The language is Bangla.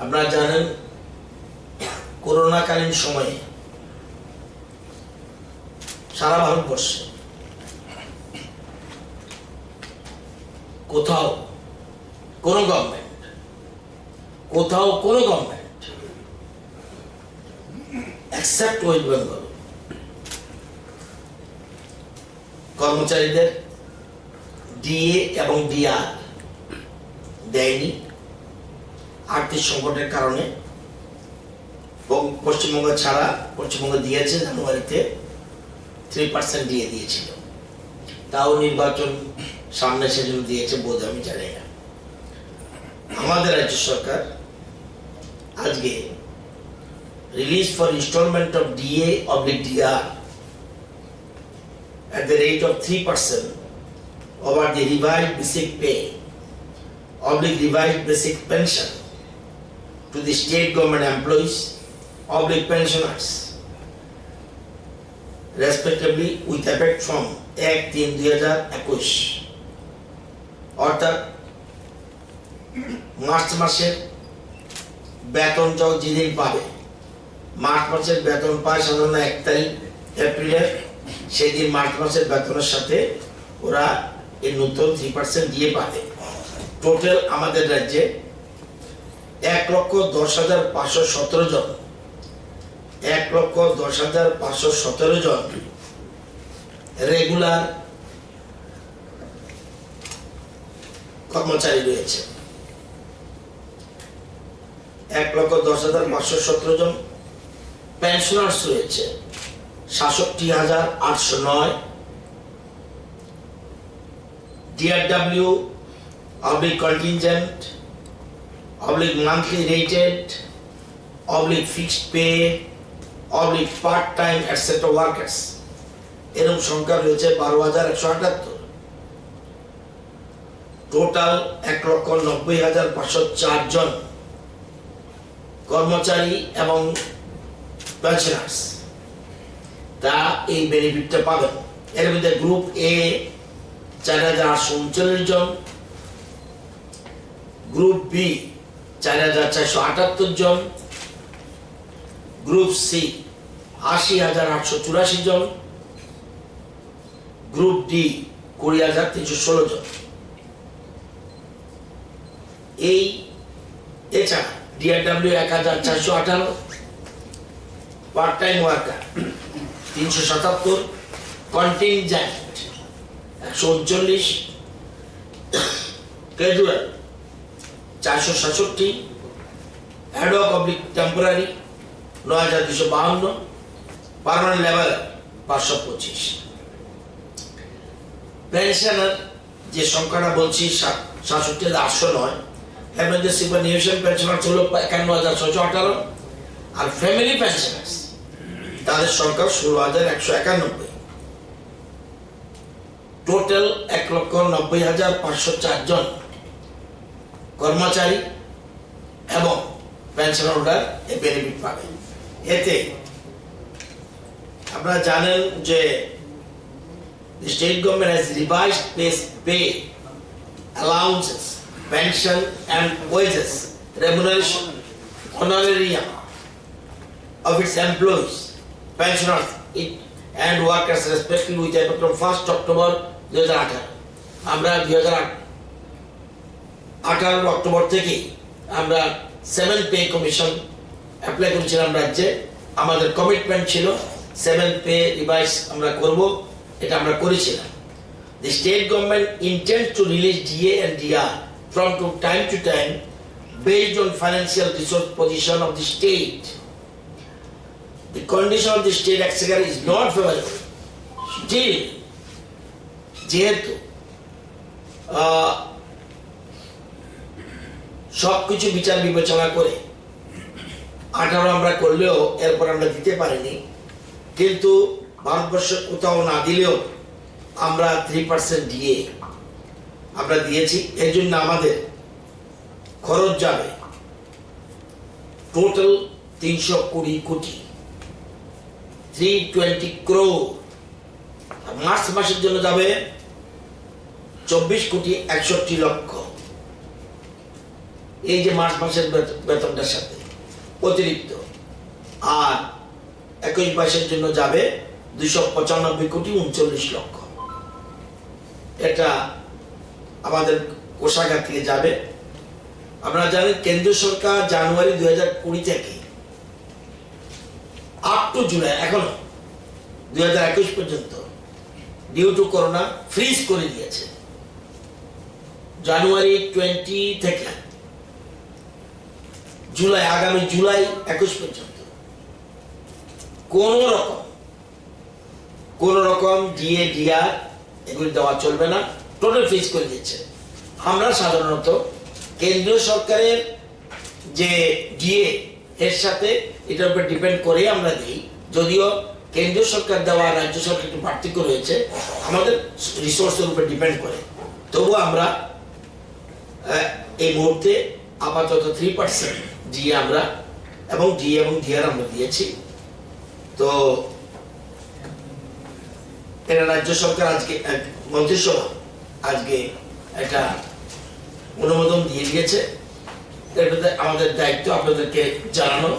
আপনারা জানেন করোনাকালীন সময়ে সারা ভারতবর্ষে কোথাও কোনো গভর্নমেন্ট এক্সেপ্ট ওয়েস্ট বেঙ্গল কর্মচারীদের ডিএ এবং ডিআর দেয়নি। আর্থিক সংকটের কারণে পশ্চিমবঙ্গ ছাড়া পশ্চিমবঙ্গ দিয়েছে জানুয়ারিতে 3% দিয়ে দিয়েছিল, তাও নির্বাচন সামনে সেজন্য দিয়েছে বোধ আমি জানি না। আমাদের রাজ্য সরকার আজকে release four installment of DA/DR at the rate of 3% over the revised basic pay/revised basic pension to the state government employees/pensioners respectively with effect from 1/3/2021 অর্থাৎ মার্চ মাসের বেতন যেদিন পাবে, মার্চ মাসের বেতন পায় সাধারণত 1 তারিখ এপ্রিলের, সেদিন মার্চ মাসের বেতনের সাথে ওরা এই নতুন 3% দিয়ে পাবে। টোটাল আমাদের রাজ্যে 1,10,517 জন 1,10,517 জন রেগুলার কর্মচারী রয়েছে। 1,10,517 জন পেনশনার্স রয়েছে 66,809। DRW/contingent /monthly rated/fixed pay/part-time etc. workers এরকম সংখ্যা রয়েছে 12,178। টোটাল 1,90,504 জন কর্মচারী এবং পেনশনার্স তা এই বেনিফিটটা পাবেন। এর মধ্যে গ্রুপ এ 4,839 জন, গ্রুপ বি 4,478 জন, গ্রুপ সি 80,884 জন, গ্রুপ ডি 20,316 জন। এই এছাড়া DRW 1,418, part time worker 377, contingent 139, casual 467, ad hoc temporary 9,252, permanent labour 525। Pensioner যে সংখ্যাটা বলছি 67,809, এর মধ্যে সুপারনিউশন পেনশনার ছিল 51,618 আর ফ্যামিলি পেনশনার্স তাদের সংখ্যা 16,191। টোটাল 1,90,504 জন কর্মচারী এবং পেনশন হোল্ডার এই বেনিফিট পাবে। এতে আপনারা জানেন যে state government has revised pay allowances, pension and wages, remuneration, honorarium of its employees, pensioners and workers respectively with effect from 1st October 2018। আমরা 2018 অক্টোবর থেকে আমরা 7th পে কমিশন অ্যাপ্লাই করেছিলাম রাজ্যে। আমাদের কমিটমেন্ট ছিল 7th পে রিভাইজ আমরা করব, এটা আমরা করেছিলাম। The state government intends to release DA and DR from time to time based on financial resource position of the state. The condition of the state exchequer is not favorable. Still, যেহেতু সবকিছু বিচার বিবেচনা করে 18 আমরা করলেও এরপর আমরা দিতে পারিনি, কিন্তু ভারতবর্ষে কোথাও না দিলেও আমরা 3% দিয়ে আমরা দিয়েছি। এর জন্য আমাদের খরচ যাবে টোটাল 320 কোটি 320 crore। মার্চ মাসের জন্য যাবে 24,61,00,000। এই যে মার্চ মাসের বেতনটার সাথে অতিরিক্ত, আর 21-22-এর জন্য যাবে 295,39,39,00,000। এটা আমাদের কোষাগার থেকে যাবে। আপনারা জানেন কেন্দ্রীয় সরকার জানুয়ারি 2020 থেকে আপ টু জুলাই এখনো 2021 পর্যন্ত ডিউ টু করোনা ফ্রিজ করে দিয়েছে। জানুয়ারি 20 থেকে জুলাই, আগামী জুলাই 21 পর্যন্ত কোন রকম ডিএ ডিআর এগুলি দেওয়া চলবে না, টোটাল ফ্রিজ করে দিয়েছে। আমরা সাধারণত কেন্দ্রীয় সরকারের যে ডিএ এর সাথে এটার উপর ডিপেন্ড করে আমরা দিই, যদিও কেন্দ্রীয় সরকার দেওয়া রাজ্য সরকার একটু পার্থক্য রয়েছে, আমাদের রিসোর্সের উপর ডিপেন্ড করে। তবুও আমরা এই মুহূর্তে আপাতত 3% ডিএ আমরা এবং ডিআর আমরা দিয়েছি। তো এটা রাজ্য সরকার আজকে মন্ত্রিসভা আজকে এটা অনুমোদন দিয়ে দিয়েছে। এটাতে আমাদের দায়িত্ব আপনাদেরকে জানানো।